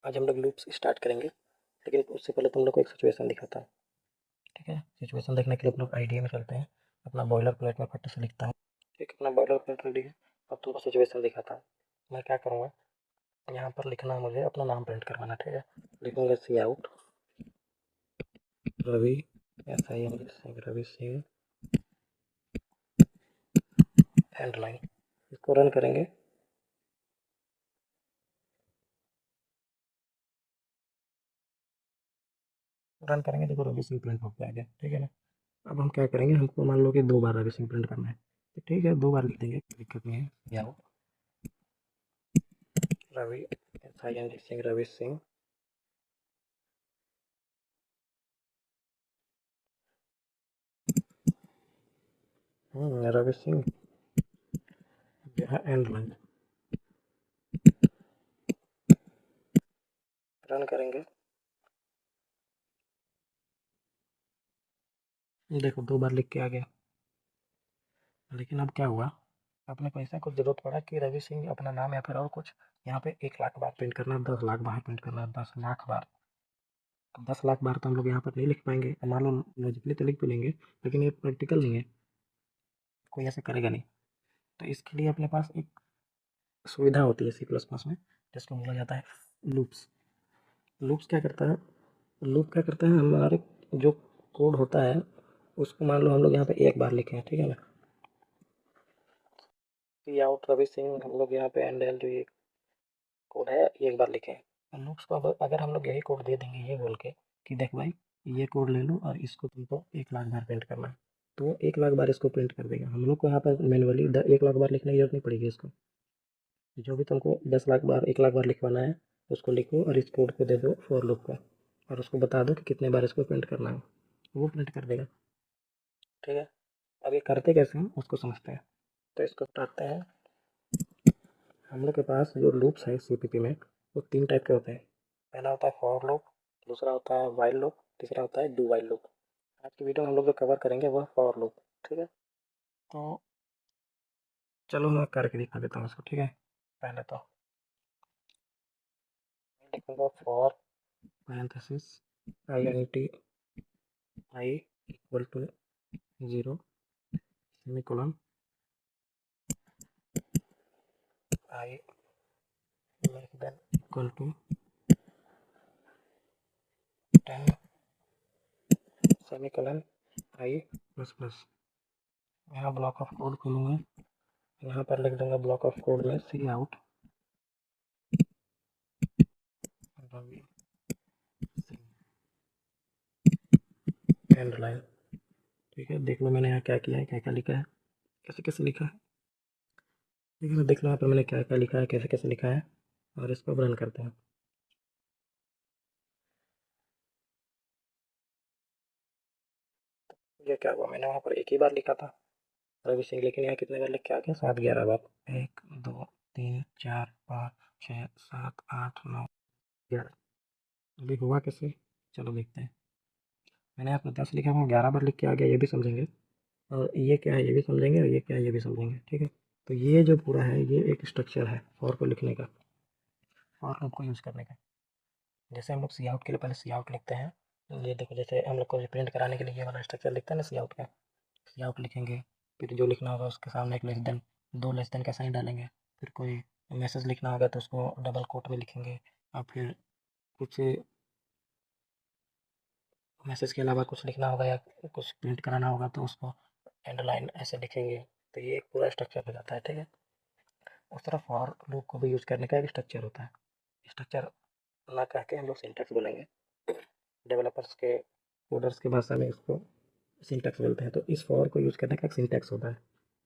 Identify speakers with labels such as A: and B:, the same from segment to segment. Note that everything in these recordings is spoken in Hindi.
A: आज हम लोग लूप्स स्टार्ट करेंगे, लेकिन उससे पहले तुम लोग को एक सिचुएशन दिखाता हूँ। ठीक है, सिचुएशन देखने के लिए हम लोग आईडिया में चलते हैं। अपना बॉयलर प्लेट में फट से लिखता हूँ। ठीक है, अपना बॉयलर प्लेट रेडी है। अब तुमको सिचुएशन दिखाता हूँ। मैं क्या करूँगा, यहाँ पर लिखना है, मुझे अपना नाम प्रिंट करवाना। ठीक है, लिखूँगा सी out Ravi, SIN Singh, Ravi Singh, end line. इसको रन करेंगे। रन करेंगे, देखो रवि सिंह प्रिंट होकर आ गया। ठीक है ना। अब हम क्या करेंगे, हमको मान लो कि 2 बार रवि सिंह प्रिंट करना है, तो ठीक है 2 बार लिख देंगे, कोई दिक्कत नहीं है। सी आउट रवि, SIN सिंह, रवि सिंह, रवि सिंह, यहाँ एंड लाइन। रन करेंगे। देखो 2 बार लिख के आ गया, लेकिन अब क्या हुआ, अपने को ऐसा कुछ जरूरत पड़ा कि रवि सिंह अपना नाम या फिर और कुछ यहाँ पे 1 लाख बार प्रिंट करना है, 10 लाख बार प्रिंट करना है, 10 लाख बार। तो 10 लाख बार तो हम लोग यहाँ पर नहीं लिख पाएंगे। मान लो लॉजिकली तो लिख भी लेंगे, लेकिन ये प्रैक्टिकल नहीं है, कोई ऐसा करेगा नहीं। तो इसके लिए अपने पास एक सुविधा होती है C++ में, जिसको बोला जाता है लूप्स। लूप्स क्या करता है, लूप क्या करता है, हमारे जो कोड होता है उसको मान लो हम लोग यहाँ पे 1 बार लिखे हैं। ठीक है ना, सी आउट रवि सिंह, हम लोग यहाँ पे एंड एल जो ये कोड है 1 बार लिखे हैं। लूप्स को अगर हम लोग यही कोड दे देंगे ये बोल के कि देख भाई ये कोड ले लो और इसको तुमको 1 लाख बार प्रिंट करना है, तो वो 1 लाख बार इसको प्रिंट कर देगा। हम लोग को यहाँ पर मैनुअली 1 लाख बार लिखने की जरूरत नहीं पड़ेगी इसको। जो भी तुमको 10 लाख बार 1 लाख बार लिखवाना है उसको लिखो और इस कोड को दे दो फॉर लूप का, और उसको बता दो कि कितने बार इसको प्रिंट करना है, वो प्रिंट कर देगा। ठीक है, अब ये करते कैसे हैं उसको समझते हैं। तो इसको बताते हैं। हम लोग के पास जो लूप्स है CPP में वो 3 टाइप के होते हैं। पहला होता है फॉर लूप, दूसरा होता है वाइल लूप, तीसरा होता है डू वाइल लूप। आज की वीडियो में हम लोग जो कवर करेंगे वह फॉर लूप। ठीक है, तो चलो मैं करके दिखा देता हूँ इसको। ठीक है, पहले तो लिखूंगा for parenthesis INT I equal to 0 semicolon I less than equal to 10 semicolon I plus plus. यहाँ ब्लॉक ऑफ कोड खोलूँगा, यहाँ पर लिख दूंगा ब्लॉक ऑफ कोड में C out Ravi end line. ठीक है, देख लो मैंने यहाँ क्या किया है, क्या क्या लिखा है, कैसे कैसे लिखा है। ठीक है, देख लो यहाँ पर मैंने क्या क्या लिखा है, कैसे कैसे लिखा है, और इसको रन करते हैं। ये क्या हुआ, मैंने वहाँ पर 1 ही बार लिखा था रवि सिंह, लेकिन यहाँ कितने बार लिख के आ गया, 7 11 बार। 1 2 3 4 5 6 7 8 9 11। अभी हुआ कैसे, चलो देखते हैं। मैंने यहाँ पर 10 लिखा, वो 11 बार लिख के आ गया, ये भी समझेंगे। और ये क्या है ये भी समझेंगे, और ये क्या है ये भी समझेंगे। ठीक है, तो ये जो पूरा है ये एक स्ट्रक्चर है फॉर को लिखने का, फॉर लूप को यूज़ करने का। जैसे हम लोग सी आउट के लिए पहले सी आउट लिखते हैं। ये देखो, जैसे हम लोग को प्रिंट कराने के लिए ये वाला स्ट्रक्चर लिखते हैं ना सी आउट का, सी आउट लिखेंगे, फिर जो लिखना होगा उसके सामने एक लेस देन, 2 लेस देन का साइन डालेंगे। फिर कोई मैसेज लिखना होगा तो उसको डबल कोट में लिखेंगे, और फिर कुछ मैसेज के अलावा कुछ लिखना होगा या कुछ प्रिंट कराना होगा तो उसको एंड लाइन ऐसे लिखेंगे। तो ये एक पूरा स्ट्रक्चर हो जाता है। ठीक है, उस तरह फॉर लूप को भी यूज़ करने का एक स्ट्रक्चर होता है। स्ट्रक्चर ना कह के हम लोग सिंटैक्स बोलेंगे, डेवलपर्स के कोडर्स की भाषा में इसको सिंटैक्स बोलते हैं। तो इस फॉर को यूज़ करने का एक सिंटैक्स होता है।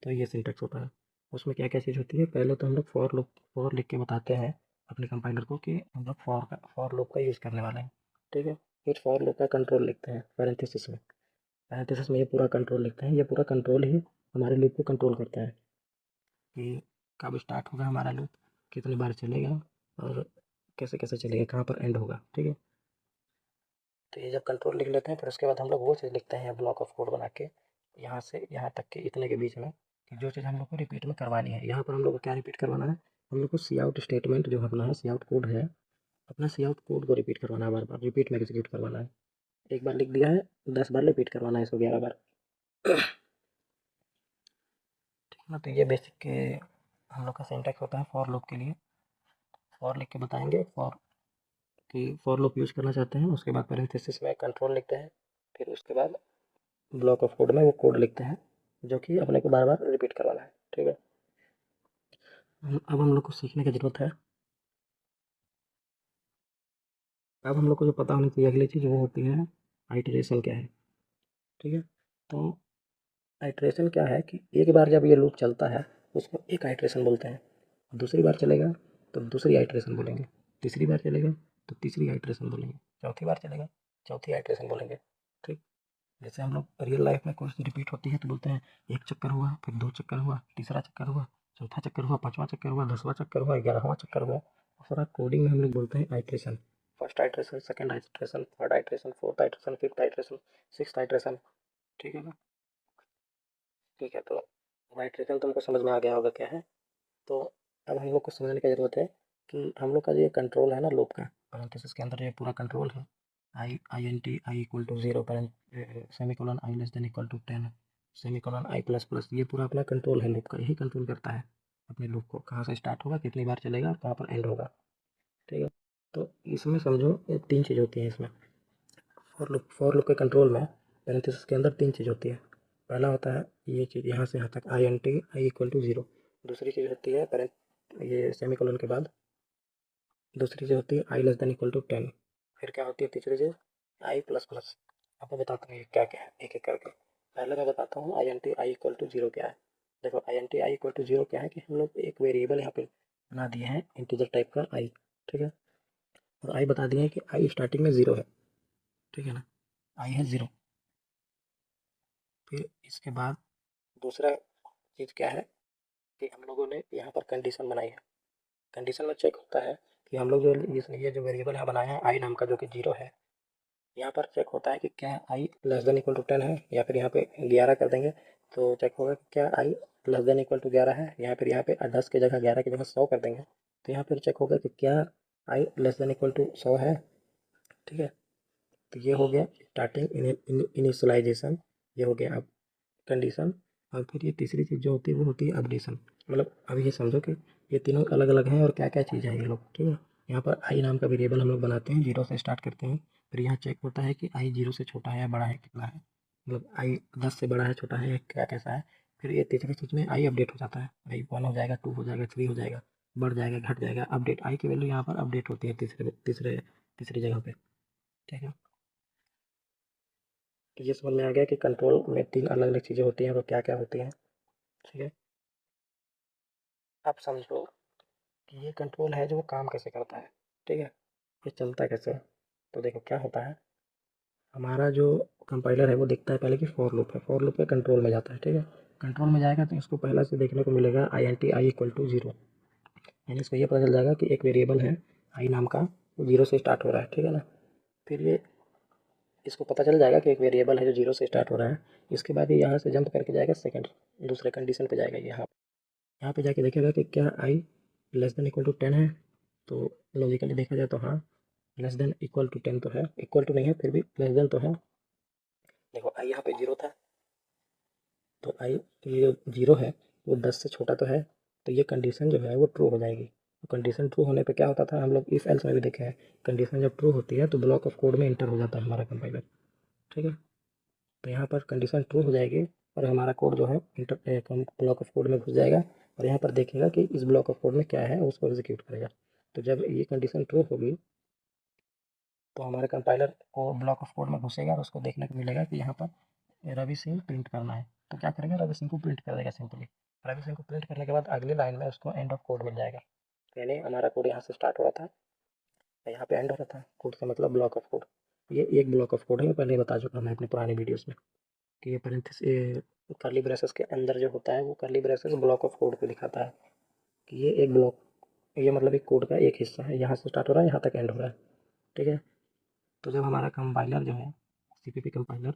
A: तो ये सिंटैक्स होता है, उसमें क्या क्या चीज़ होती है। पहले तो हम लोग फॉर लिख के बताते हैं अपने कंपाइलर को कि हम लोग फॉर लूप का यूज़ करने वाले हैं। ठीक है, फिर फॉर लूप का कंट्रोल लिखते हैं पैरेंथेसिस में। पैरेंथेसिस में ये पूरा कंट्रोल लिखते हैं, ये पूरा कंट्रोल ही हमारे लूप को कंट्रोल करता है कि कब स्टार्ट होगा हमारा लूप, कितनी बार चलेगा, और कैसे कैसे चलेगा, कहाँ पर एंड होगा। ठीक है, तो ये जब कंट्रोल लिख लेते हैं फिर उसके बाद हम लोग वो चीज़ लिखते हैं ब्लॉक ऑफ कोड बना के, यहाँ से यहाँ तक के इतने के बीच में, कि जो चीज़ हम लोग को रिपीट में करवानी है। यहाँ पर हम लोग को क्या रिपीट करवाना है, हम लोग को सी आउट स्टेटमेंट जो अपना है सी आउट कोड है अपना सी आउट कोड को रिपीट करवाना है, बार बार रिपीट में एग्जीक्यूट करवाना है। एक बार लिख दिया है, 10 बार रिपीट करवाना है इसको, 11 बार। ठीक है ना। तो ये बेसिक के हम लोग का सिंटैक्स होता है फॉर लूप के लिए। फॉर लिख के बताएंगे, फॉर लूप यूज़ करना चाहते हैं, उसके बाद पैरेंथेसिस में कंट्रोल लिखते हैं, फिर उसके बाद ब्लॉक ऑफ कोड में वो कोड लिखते हैं जो कि अपने को बार बार रिपीट करवाना है। ठीक है। अब हम लोग को सीखने की ज़रूरत है। अब हम लोग को जो पता होनी चाहिए अगली चीज़ वो होती है आइटरेशन क्या है। ठीक है। तो आइटरेशन क्या है कि एक बार जब ये लूप चलता है उसको एक आइटरेशन बोलते हैं, दूसरी बार चलेगा तो दूसरी आइटरेशन बोलेंगे, तीसरी बार चलेगा तो तीसरी आइटरेशन बोलेंगे, चौथी बार चलेगा चौथी आइटरेशन बोलेंगे। ठीक। जैसे हम लोग रियल लाइफ में कोई चीज़ रिपीट होती है तो बोलते हैं एक चक्कर हुआ, फिर 2 चक्कर हुआ, तीसरा चक्कर हुआ, चौथा चक्कर हुआ, पाँचवां चक्कर हुआ, 10वां चक्कर हुआ, 11वां चक्कर हुआ। और सारा कोडिंग में हम लोग बोलते हैं iteration. First iteration, second iteration, third iteration, fourth iteration, fifth iteration, sixth iteration. ठीक है ना। ठीक है। तो आइटरेशन तुमको समझ में आ गया होगा क्या है। तो अब हम लोग को समझने की ज़रूरत है कि हम लोग का जो ये कंट्रोल है ना लूप का, पैरेंथेसिस के अंदर ये पूरा कंट्रोल है, I N T I equal to 0 semicolon I less than equal to 10 semicolon I plus plus, ये पूरा अपना कंट्रोल है लूप का। यही कंट्रोल करता है अपने लूप को, कहाँ से स्टार्ट होगा, कितनी बार चलेगा और कहाँ पर एंड होगा। ठीक है। तो इसमें समझो ये 3 चीज़ होती हैं इसमें। फॉर लूप के कंट्रोल में पैरेंथेसिस के अंदर 3 चीज़ होती है। पहला होता है ये चीज़ यहाँ से यहाँ तक I N T I equal to 0। दूसरी चीज़ होती है ये सेमीकोलन के बाद दूसरी चीज़ होती है आई लेस देन इक्वल टू 10। फिर क्या होती है तीसरी चीज़, आई प्लस प्लस। अब मैं बताता हूँ ये क्या क्या है एक एक करके। पहले मैं बताता हूँ I N T I equal to 0 क्या है। देखो I N T I equal to 0 क्या है कि हम लोग एक वेरिएबल यहाँ पे बना दिए हैं इंटीजर टाइप का आई। ठीक है। और आई बता दिए हैं कि आई स्टार्टिंग में 0 है। ठीक है ना। आई है 0। फिर इसके बाद दूसरा चीज़ क्या है कि हम लोगों ने यहाँ पर कंडीशन बनाई है। कंडीशन में चेक होता है कि हम लोग जो ये जो वेरिएबल यहाँ बनाया है आई नाम का जो कि 0 है, यहाँ पर चेक होता है कि क्या आई लेस देन इक्वल टू 10 है, या फिर यहाँ पे 11 कर देंगे तो चेक होगा कि क्या आई लेस देन इक्वल टू 11 है, या फिर यहाँ पे 10 की जगह 11 की जगह 100 कर देंगे तो यहाँ पर चेक होगा कि क्या आई लेस देन इक्वल टू 100 है। ठीक है। तो ये हो गया स्टार्टिंग इनिशियलाइजेशन, ये हो गया अब कंडीशन। और फिर ये तीसरी चीज़ जो होती है वो होती है अपडेशन। मतलब अब ये समझो कि ये तीनों अलग अलग हैं और क्या क्या चीज़ है ये लोग। ठीक है। यहाँ पर आई नाम का वेरिएबल हम लोग बनाते हैं, 0 से स्टार्ट करते हैं। फिर यहाँ चेक होता है कि आई 0 से छोटा है या बड़ा है, कितना है, मतलब आई 10 से बड़ा है, छोटा है, क्या कैसा है। फिर ये तीसरी चीज़ में आई अपडेट हो जाता है, आई 1 हो जाएगा, 2 हो जाएगा, 3 हो जाएगा, बढ़ जाएगा, घट जाएगा। अपडेट आई की वैल्यू यहाँ पर अपडेट होती है तीसरी जगह पे। ठीक है। तो ये समझ में आ गया कि कंट्रोल में 3 अलग अलग चीज़ें होती हैं, वो क्या क्या होती हैं। ठीक है। आप समझो कि ये कंट्रोल है जो काम कैसे करता है। ठीक है। ये चलता कैसे है। तो देखो क्या होता है, हमारा जो कंपाइलर है वो देखता है पहले कि फॉर लूप है, फॉर लूप के कंट्रोल में जाता है। ठीक है। कंट्रोल में जाएगा तो इसको पहला से देखने को मिलेगा I N T I equal to 0, यानी इसको ये पता चल जाएगा कि एक वेरिएबल है आई नाम का, वो 0 से स्टार्ट हो रहा है। ठीक है ना। फिर ये इसको पता चल जाएगा कि एक वेरिएबल है जो 0 से स्टार्ट हो रहा है। इसके बाद ये यहाँ से जंप करके जाएगा सेकंड दूसरे कंडीशन पे जाएगा, यहाँ पे जाके देखेगा कि क्या आई लेस देन इक्वल टू 10 है। तो लॉजिकली देखा जाए तो हाँ, लेस देन इक्वल टू 10 तो है, इक्वल टू नहीं है फिर भी लेस देन तो है। देखो आई यहाँ पे 0 था, तो आई ये जो 0 है वो 10 से छोटा तो है, तो ये कंडीशन जो है वो ट्रू हो जाएगी। तो कंडीशन ट्रू होने पे क्या होता था, हम लोग इफ एल्स में भी देखे हैं, कंडीशन जब ट्रू होती है तो ब्लॉक ऑफ कोड में इंटर हो जाता है हमारा कंपाइलर। ठीक है। तो यहाँ पर कंडीशन ट्रू हो जाएगी और हमारा कोड जो है ब्लॉक ऑफ कोड में घुस जाएगा और यहाँ पर देखेगा कि इस ब्लॉक ऑफ कोड में क्या है, उसको एग्जीक्यूट करेगा। तो जब ये कंडीशन ट्रू होगी तो हमारे कंपाइलर को ब्लॉक ऑफ कोड में घुसेगा और उसको देखने को मिलेगा कि यहाँ पर रवि सिंह प्रिंट करना है। तो क्या करेगा, रवि सिंह को प्रिंट कर देगा सिंपली। रवि सिंह को प्रिंट करने के बाद अगली लाइन में उसको एंड ऑफ कोड मिल जाएगा। यानी हमारा कोड यहाँ से स्टार्ट हो रहा था, यहाँ पे एंड हो रहा था। कोड का मतलब ब्लॉक ऑफ कोड। ये एक ब्लॉक ऑफ कोड है, मैं पहले ही बता चुका हूँ मैं अपनी पुरानी वीडियोज़ में कि ये पैरेंथेसिस कर्ली ब्रेसेस के अंदर जो होता है वो curly braces block of code को दिखाता है कि ये एक ब्लॉक, ये मतलब एक कोड का एक हिस्सा है, यहाँ से स्टार्ट हो रहा है, यहाँ तक एंड हो रहा है। ठीक है। तो जब हमारा कंपाइलर जो है सीपीपी कंपाइलर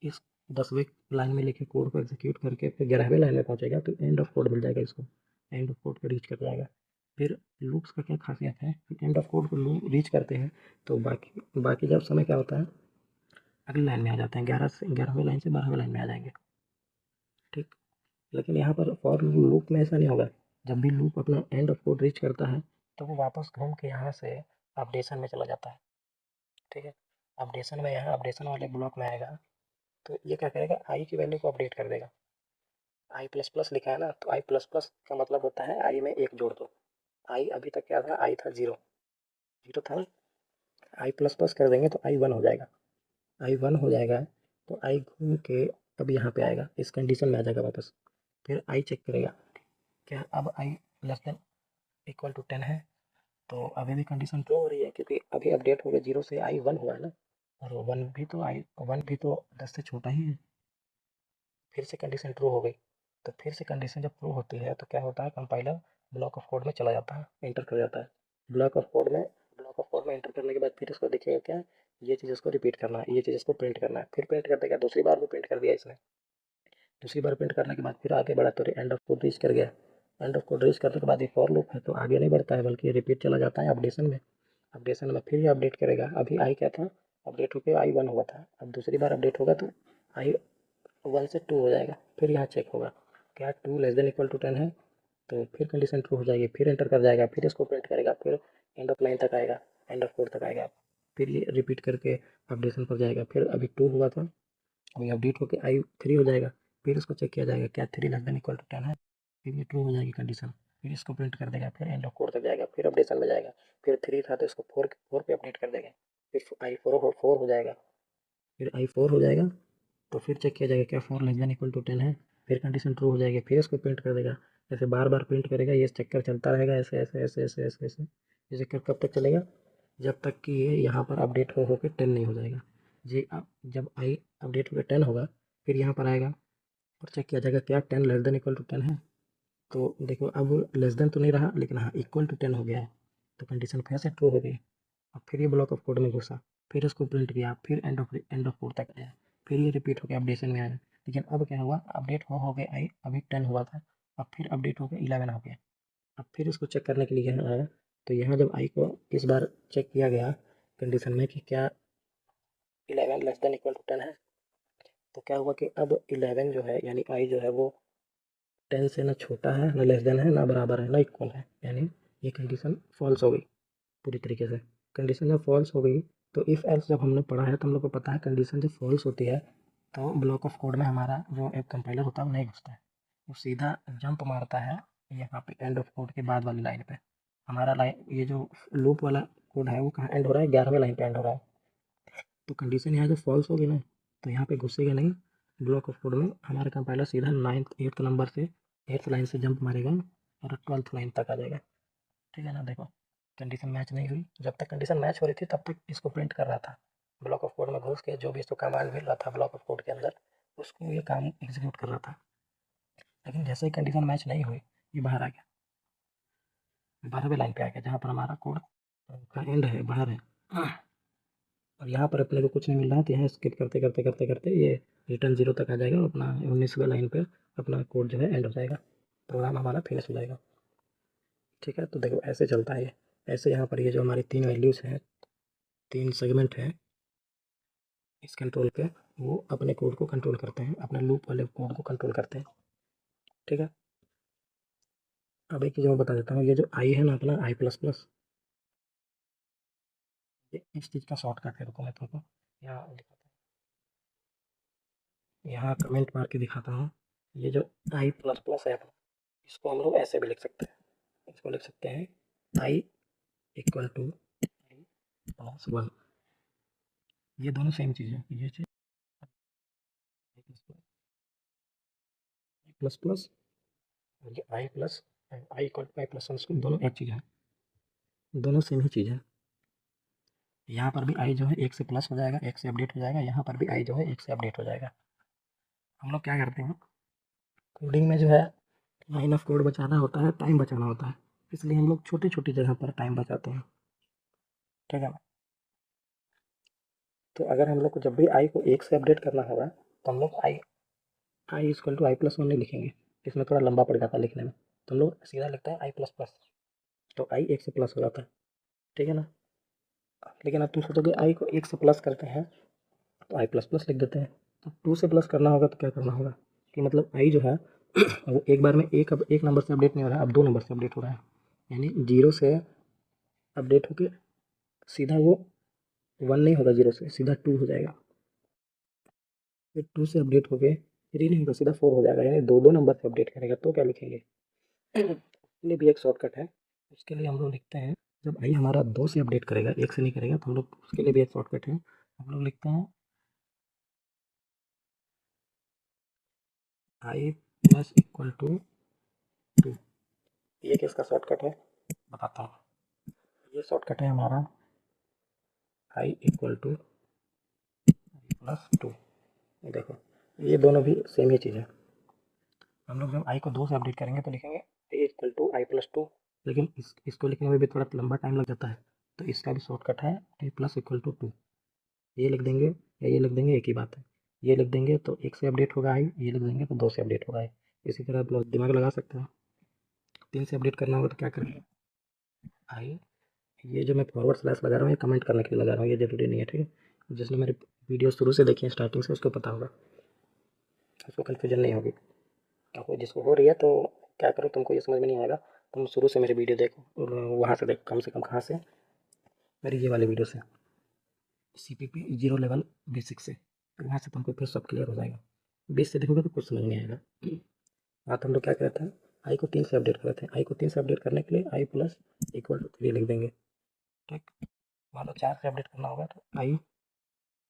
A: इस 10वें लाइन में लिखे कोड को एग्जीक्यूट करके फिर 11वें लाइन में पहुंचेगा तो एंड ऑफ कोड मिल जाएगा इसको, एंड ऑफ कोड को रीच कर जाएगा। फिर लूप्स का क्या खासियत है, एंड ऑफ कोड को रीच करते हैं तो बाकी बाकी जब समय क्या होता है, अगली लाइन में आ जाते हैं, 11वीं लाइन से 12वीं लाइन में आ जाएंगे, ठीक। लेकिन यहाँ पर फॉर लूप में ऐसा नहीं होगा। जब भी लूप अपना एंड ऑफ कोड रीच करता है तो वो वापस घूम के यहाँ से अपडेशन में चला जाता है, ठीक है। अपडेशन में यहाँ अपडेशन वाले ब्लॉक में आएगा तो ये क्या करेगा, आई की वैल्यू को अपडेट कर देगा। आई प्लस प्लस लिखा है ना, तो आई प्लस प्लस का मतलब होता है आई में एक जोड़ दो। आई अभी तक क्या था, आई था जीरो, जीरो था ना, आई प्लस प्लस कर देंगे तो आई वन हो जाएगा। आई वन हो जाएगा तो आई घूम के अब यहाँ पे आएगा, इस कंडीशन में आ जाएगा वापस। फिर आई चेक करेगा क्या अब आई लेस देन इक्वल टू 10 है, तो अभी भी कंडीशन ट्रू हो रही है क्योंकि अभी अपडेट हो गया, जीरो से आई वन हुआ है ना, और वन भी तो 10 से छोटा ही है। फिर से कंडीशन ट्रू हो गई, तो फिर से कंडीशन जब ट्रू होती है तो क्या होता है, कंपाइलर ब्लॉक ऑफ कोड में चला जाता है, एंटर कर जाता है। ब्लॉक ऑफ कोड में एंटर करने के बाद फिर इसको देखिएगा क्या, ये चीज़ इसको रिपीट करना है, ये चीज़ इसको प्रिंट करना है। फिर प्रिंट कर देगा, दूसरी बार भी प्रिंट कर दिया इसने, दूसरी बार प्रिंट करने के बाद फिर आगे बढ़ा तो एंड ऑफ कोड रीच कर गया। एंड ऑफ कोड रीच करने के बाद ये फॉर लूप है तो आगे नहीं बढ़ता है बल्कि रिपीट चला जाता है अपडेशन में। अपडेशन में फिर ये अपडेट करेगा, अभी आई क्या था, अपडेट होकर आई वन हुआ था, अब दूसरी बार अपडेट होगा तो आई वन से टू हो जाएगा। फिर यहाँ चेक होगा क्या two less than equal to 10 है, तो फिर कंडीशन ट्रू हो जाएगी, फिर एंटर कर जाएगा, फिर इसको प्रिंट करेगा, फिर एंड ऑफ लाइन तक आएगा, एंड ऑफ कोड तक आएगा, फिर ये रिपीट करके अपडेशन पर जाएगा। फिर अभी टू हुआ था, अभी अपडेट होकर आई थ्री हो जाएगा, फिर इसको चेक किया जाएगा क्या three less than equal to 10 है, फिर ये ट्रू हो जाएगी कंडीशन, फिर इसको प्रिंट कर देगा, फिर एंड ऑफ कोड तक जाएगा, फिर अपडेशन में जाएगा, फिर थ्री था तो इसको फोर फोर पे अपडेट कर देगा, फिर आई फोर हो जाएगा, फिर आई फोर हो जाएगा तो फिर चेक किया जाएगा क्या four less than equal to 10 है, फिर कंडीशन ट्रू हो जाएगी, फिर इसको प्रिंट कर देगा। ऐसे बार बार प्रिंट करेगा, ये चक्कर चलता रहेगा, ऐसे ऐसे ऐसे ऐसे ऐसे ऐसे। ये चक्कर कब तक चलेगा, जब तक कि ये यहाँ पर अपडेट हो के 10 नहीं हो जाएगा। जी अब जब आई अपडेट होकर 10 होगा फिर यहाँ पर आएगा और चेक किया जाएगा क्या 10 लेस देन इक्वल टू 10 है, तो देखो अब लेस देन तो नहीं रहा लेकिन हाँ इक्वल टू 10 हो गया है, तो कंडीशन फिर से ट्रू हो गई। अब फिर ये ब्लॉक ऑफ कोड में घुसा, फिर इसको प्रिंट किया, फिर एंड ऑफ कोड तक आया, फिर ये रिपीट होकर अपडेशन में आया। लेकिन अब क्या हुआ, अपडेट हो गया आई अभी 10 हुआ था, अब फिर अपडेट हो गया 11 हो गया। अब फिर इसको चेक करने के लिए यहाँ आया, तो यहाँ जब आई को इस बार चेक किया गया कंडीशन में कि क्या 11 लेस देन इक्वल टू 10 है, तो क्या हुआ कि अब 11 जो है यानी आई जो है वो 10 से ना छोटा है ना लेस देन है ना बराबर है ना इक्वल है, यानी ये कंडीशन फॉल्स हो गई पूरी तरीके से। कंडीशन जब फॉल्स हो गई तो इफ़ एल्स जब हमने पढ़ा है तो हम लोग को पता है कंडीशन जब फॉल्स होती है तो ब्लॉक ऑफ कोड में हमारा जो एक कंपाइलर होता है वो नहीं घुसता है, वो सीधा जंप मारता है यहाँ पे एंड ऑफ कोड के बाद वाली लाइन पे। हमारा लाइन ये जो लूप वाला कोड है वो कहाँ एंड हो रहा है, 11वें लाइन पे एंड हो रहा है। तो कंडीशन यहाँ जो फॉल्स होगी ना तो यहाँ पे घुसेगा नहीं ब्लॉक ऑफ कोड में, हमारा कंपाइलर सीधा नाइन्थ एट्थ नंबर से एट्थ लाइन से जंप मारेगा और 12th लाइन तक आ जाएगा, ठीक है ना। देखो कंडीशन मैच नहीं हुई, जब तक कंडीशन मैच हो रही थी तब तक इसको प्रिंट कर रहा था, ब्लॉक ऑफ कोड में घुस के जो भी इसको कमांड मिल रहा था ब्लॉक ऑफ कोड के अंदर उसको ये काम एग्जीक्यूट कर रहा था। लेकिन जैसे ही कंडीशन मैच नहीं हुई ये बाहर आ गया, 12वें लाइन पे आ गया जहाँ पर हमारा कोड का एंड है, बाहर है। और यहाँ पर अपने को कुछ नहीं मिल रहा है तो यहाँ स्किप करते करते करते करते ये रिटर्न जीरो तक आ जाएगा, अपना 19वें लाइन पे अपना कोड जो है एंड हो जाएगा, प्रोग्राम हमारा फिनिश हो जाएगा, ठीक है। तो देखो ऐसे चलता है ये, ऐसे यहाँ पर ये जो हमारी तीन वैल्यूज़ हैं, तीन सेगमेंट हैं इस कंट्रोल पे, वो अपने कोड को कंट्रोल करते हैं, अपने लूप वाले कोड को कंट्रोल करते हैं, ठीक है। अब एक चीज़ मैं बता देता हूँ, ये जो आई है ना अपना आई प्लस प्लस, ये इस चीज़ का शॉर्टकट है, रुको मैं तुमको यहाँ दिखाता हूँ, यहाँ कमेंट मार के दिखाता हूँ। ये जो आई प्लस प्लस है अपना, इसको हम लोग ऐसे भी लिख सकते हैं, इसको लिख सकते हैं I equal to I plus one, ये दोनों सेम चीज़ है, ये चीज़ प्लस प्लस और ये I plus I equal to I plus one, दोनों एक चीज़ है, दोनों सेम ही चीज़ है। यहाँ पर भी आई जो है एक से प्लस हो जाएगा, एक से अपडेट हो जाएगा, यहाँ पर भी आई जो है एक से अपडेट हो जाएगा। हम लोग क्या करते हैं कोडिंग में जो है लाइन ऑफ कोड बचाना होता है, टाइम बचाना होता है, इसलिए हम लोग छोटी छोटी जगह पर टाइम बचाते हैं, ठीक है ना। तो अगर हम लोग को जब भी आई को एक से अपडेट करना होगा तो हम लोग I I equal to I plus one नहीं लिखेंगे, इसमें थोड़ा लंबा पड़ जाता है लिखने में, तो हम लोग सीधा लिखते हैं आई प्लस प्लस, तो आई 1 से प्लस हो जाता है, ठीक है ना। लेकिन अब तुम सोचोगे आई को 1 से प्लस करते हैं तो आई प्लस प्लस लिख देते हैं। तो 2 से प्लस करना होगा तो क्या करना होगा कि मतलब आई जो है वो एक बार में एक नंबर से अपडेट नहीं हो रहा है, अब 2 नंबर से अपडेट हो रहा है। यानी 0 से अपडेट होके सीधा वो 1 नहीं होगा, 0 से सीधा 2 हो जाएगा। फिर 2 से अपडेट होके 3 नहीं होगा, सीधा 4 हो जाएगा। यानी 2 नंबर से अपडेट करेगा तो क्या लिखेंगे उसके लिए भी एक शॉर्टकट है। उसके लिए हम लोग लिखते हैं, जब आई हमारा 2 से अपडेट करेगा, 1 से नहीं करेगा, तो हम लोग उसके लिए भी एक शॉर्टकट है। हम लोग लिखते हैं आई प्लस इक्वल टू 2। ये किसका शॉर्टकट है बताता हूँ। ये शॉर्टकट है हमारा आई इक्वल टू प्लस 2। देखो ये दोनों भी सेम ही चीज़ है। हम लोग जब आई को 2 से अपडेट करेंगे तो लिखेंगे आई इक्वल टू आई प्लस 2, लेकिन इसको लिखने में भी थोड़ा लंबा टाइम लग जाता है, तो इसका भी शॉर्टकट है आई प्लस इक्वल टू 2। ये लिख देंगे या ये लिख देंगे, एक ही बात है। ये लिख देंगे तो 1 से अपडेट होगा आई, ये लिख देंगे तो 2 से अपडेट होगा आई। इसी तरह आप लोग दिमाग लगा सकते हैं। 3 से अपडेट करना होगा तो क्या करेंगे आई, ये जो मैं फॉरवर्ड स्लैश लगा रहा हूँ ये कमेंट करने के लिए लगा रहा हूँ, ये जरूरी नहीं है, ठीक है। जिसने मेरे वीडियो शुरू से देखी है स्टार्टिंग से उसको पता होगा, उसको कन्फ्यूजन नहीं होगी। आपको जिसको हो रही है तो क्या करो, तुमको ये समझ में नहीं आएगा, तुम शुरू से मेरी वीडियो देखो और वहाँ से देखो, कम से कम कहाँ से, मेरी ये वाली वीडियो से, CPP 0 लेवल बेसिक से, तो वहाँ से तुमको फिर सब क्लियर हो जाएगा। बेस से देखोगे तो कुछ समझ नहीं आएगा। हाँ तो हम लोग क्या करते हैं, आई को 3 से अपडेट करते हैं। आई को 3 से अपडेट करने के लिए आई प्लस इक्वल टू 3 लिख देंगे, ठीक। मान लो 4 से अपडेट करना होगा तो आई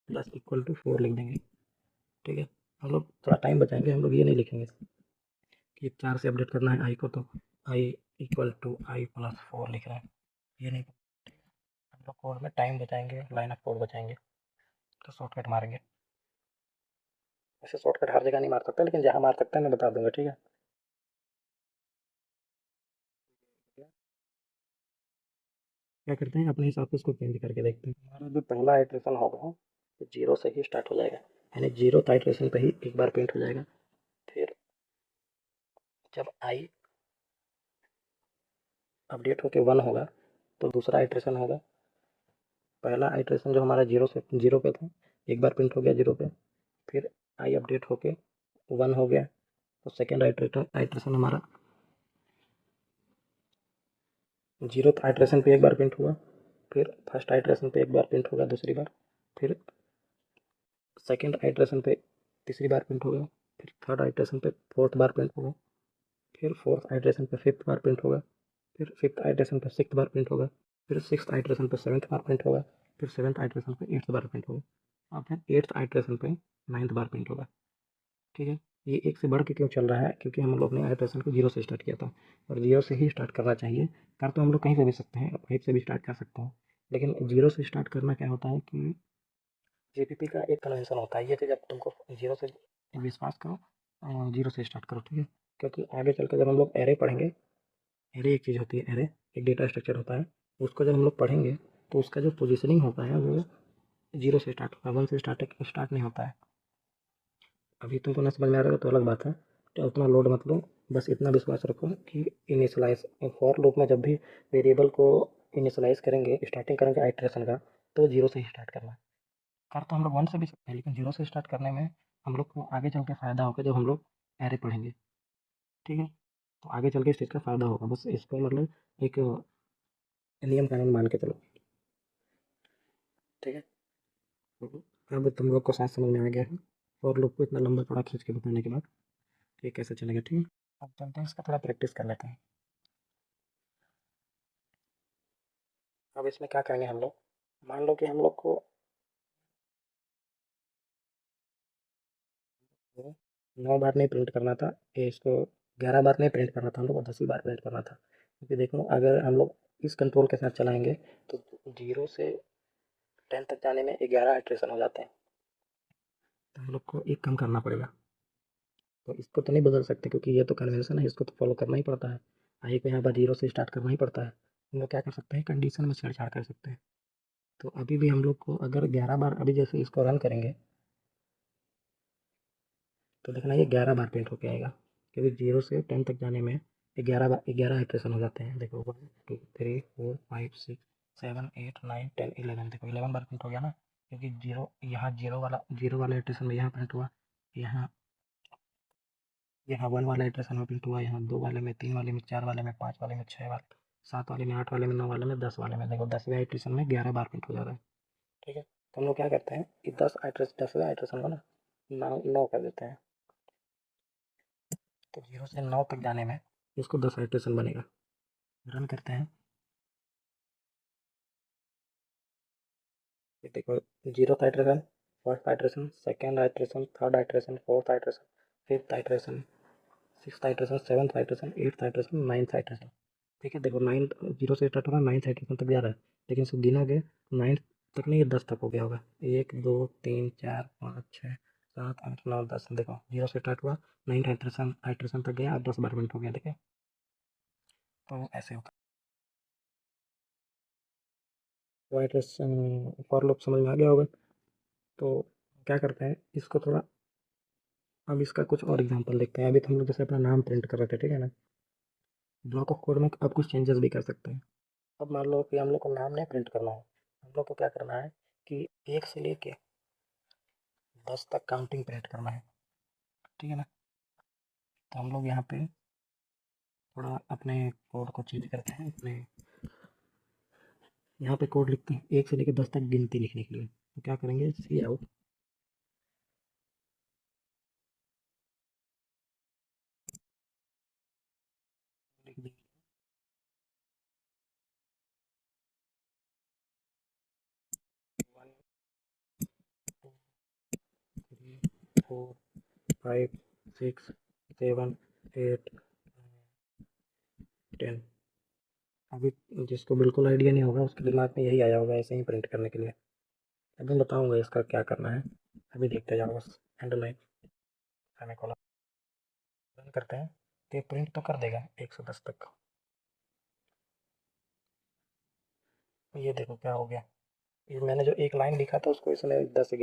A: प्लस इक्वल टू 4 लिख देंगे, ठीक है। हम लोग थोड़ा टाइम बचाएंगे, हम लोग ये नहीं लिखेंगे कि 4 से अपडेट करना है आई को तो आई इक्वल टू आई प्लस 4 लिख रहे हैं, ये नहीं। हम लोग कोड में टाइम बचाएंगे, लाइन ऑफ कोड बचाएंगे, तो शॉर्टकट मारेंगे। वैसे शॉर्टकट हर जगह नहीं मार सकता, लेकिन जहाँ मार सकता है मैं बता दूंगा, ठीक है। क्या करते हैं, अपने हिसाब से उसको चेंज करके देखते हैं। हमारा जो पहला आइट्रेशन होगा तो 0 से ही स्टार्ट हो जाएगा, यानी 0 आइट्रेशन पे ही एक बार प्रिंट हो जाएगा। फिर जब आई अपडेट होके 1 होगा तो दूसरा आइट्रेशन होगा। पहला आइट्रेशन जो हमारा 0 पे था, एक बार प्रिंट हो गया 0 पे, फिर आई अपडेट होके 1 हो गया तो सेकेंड आइट्रेशन हमारा 0 आइट्रेशन पे एक बार प्रिंट हुआ, फिर फर्स्ट आइट्रेशन पे एक बार प्रिंट होगा दूसरी बार, फिर सेकेंड आइट्रेशन पे तीसरी बार प्रिंट होगा, फिर थर्ड आइट्रेशन पे फोर्थ बार प्रिंट होगा, फिर फोर्थ आइट्रेशन पे फिफ्थ बार प्रिंट होगा, फिर फिफ्थ आइट्रेशन पे सिक्स्थ बार प्रिंट होगा, फिर सिक्स्थ आइट्रेशन पे सेवन्थ बार प्रिंट होगा, फिर सेवन्थ आइट्रेशन पे एट्थ बार प्रिंट होगा, और फिर एट्थ आइट्रेशन पे नाइन्थ बार प्रिंट होगा, ठीक है। ये एक से बढ़ के क्यों चल रहा है, क्योंकि हम लोग अपने आइट्रेशन को 0 से स्टार्ट किया था, और 0 से ही स्टार्ट करना चाहिए। कर तो हम लोग कहीं से भी सकते हैं, 5 से भी स्टार्ट कर सकते हैं, लेकिन 0 से स्टार्ट करना क्या होता है कि JPP का एक कन्वेंशन होता है, ये चीज़ अब तुमको 0 से विश्वास करो, 0 से स्टार्ट करो, ठीक है। क्योंकि आगे चल के जब हम लोग एरे पढ़ेंगे, एरे एक चीज़ होती है, एरे एक डेटा स्ट्रक्चर होता है, उसको जब हम लोग पढ़ेंगे तो उसका जो पोजीशनिंग होता है वो 0 से स्टार्ट होता है, 1 से स्टार्ट नहीं होता है। अभी तुमको ना समझ में आ रहा है तो अलग बात है, तो उतना लोड मत लो, बस इतना विश्वास रखो कि इनिशलाइज फॉर लूप में जब भी वेरिएबल को इनिशलाइज करेंगे, स्टार्टिंग करेंगे आइट्रेशन का, तो 0 से ही स्टार्ट करना है। कर तो हम लोग 1 से भी सकते हैं, लेकिन 0 से स्टार्ट करने में हम लोग को आगे चल के फ़ायदा होगा जब हम लोग एरे पढ़ेंगे, ठीक है। तो आगे चल के इस चीज़ का फ़ायदा होगा, बस इसको मतलब एक नियम कानून मान के चलो, ठीक है। अब तुम लोग को शायद समझ में आ गया है, और लोग को इतना लंबा थोड़ा खींच के बताने के बाद ये कैसे चलेगा, ठीक है। अब चलते हैं इसका थोड़ा प्रैक्टिस कर लेते हैं। अब इसमें क्या करेंगे हम लोग, मान लो कि हम लोग को 9 बार नहीं प्रिंट करना था, ये इसको 11 बार नहीं प्रिंट करना था, हम लोग को 10 ही बार प्रिंट करना था। क्योंकि देखो अगर हम लोग इस कंट्रोल के साथ चलाएंगे तो 0 से 10 तक जाने में 11 आइट्रेशन हो जाते हैं, तो हम लोग को एक कम करना पड़ेगा। तो इसको तो नहीं बदल सकते क्योंकि ये तो कन्वेंशन है, इसको तो फॉलो करना ही पड़ता है। आई को यहाँ पर 0 से स्टार्ट करना ही पड़ता है। हम लोग क्या कर सकते हैं, कंडीशन में छेड़छाड़ कर सकते हैं। तो अभी भी हम लोग को अगर 11 बार, अभी जैसे इसको रन करेंगे तो देखना ये 11 बार प्रिंट होके आएगा, क्योंकि 0 से 10 तक जाने में 11 इटरेशन हो जाते हैं। देखो 1 2 3 4 5 6 7 8 9 10 11, देखो 11 बार प्रिंट हो गया ना, क्योंकि जीरो यहाँ जीरो वाला इटरेशन में यहाँ प्रिंट हुआ, यहाँ यहाँ 1 वाला इटरेशन में प्रिंट हुआ, यहाँ 2 वाले में, 3 वाले में, 4 वाले में, 5 वाले में, 6 वाले, 7 वाले में, 8 वाले में, 9 वाले में, 10 वाले में। देखो 10वें इटरेशन में 11 बार प्रिंट हो जा रहा है। ठीक है, तो हम लोग क्या करते हैं कि 10वें आइट्रेशन को ना 9 कर देते हैं, तो 0 से 9 तक जाने में इसको 10 आइट्रेशन बनेगा। रन करते हैं, ये देखो 0th iteration, first iteration, second iteration, third iteration, fourth iteration, fifth iteration, six iteration, seventh iteration, eighth iteration, ninth iteration. ठीक है, देखो 9 0 से स्टार्ट हो रहा है, 9th आइट्रेशन तक जा रहा है, लेकिन इसको गिनोगे 9th तक नहीं, ये 10 तक हो गया होगा। 1 2 3 4 5 6 7 8 9 10, देखो 0 से स्टार्ट हुआ, 9th आइट्रेशन तक गया, अब 10 बार मिनट हो गया। देखिए, तो ऐसे होता है। तो आइट्रेशन फॉर लूप समझ में आ गया होगा। तो क्या करते हैं इसको थोड़ा, अब इसका कुछ और एग्जांपल देखते हैं। अभी तो हम लोग जैसे अपना नाम प्रिंट कर रहे थे, ठीक है ना, ब्लॉक ऑफ कोड में अब कुछ चेंजेस भी कर सकते हैं। अब मान लो कि हम लोग को नाम नहीं प्रिंट करना है, हम लोग को क्या करना है कि 1 से लेके 10 तक काउंटिंग प्रिंट करना है। ठीक है ना, तो हम लोग यहाँ पे थोड़ा अपने कोड को चेंज करते हैं, अपने यहाँ पे कोड लिखते हैं 1 से लेके 10 तक गिनती लिखने के लिए। तो क्या करेंगे, सी आउट लिख देंगे 1 2 3 4 5 6 7 8 10। अभी जिसको बिल्कुल आइडिया नहीं होगा उसके दिमाग में यही आया होगा ऐसे ही प्रिंट करने के लिए। अभी मैं बताऊंगा इसका क्या करना है, अभी देखते जाओ बस। अंडरलाइन सेमीकोलन रन करते हैं, तो ये प्रिंट तो कर देगा 1 से 10 तक। तो ये देखो क्या हो गया, ये मैंने जो एक लाइन लिखा था उसको इसने 10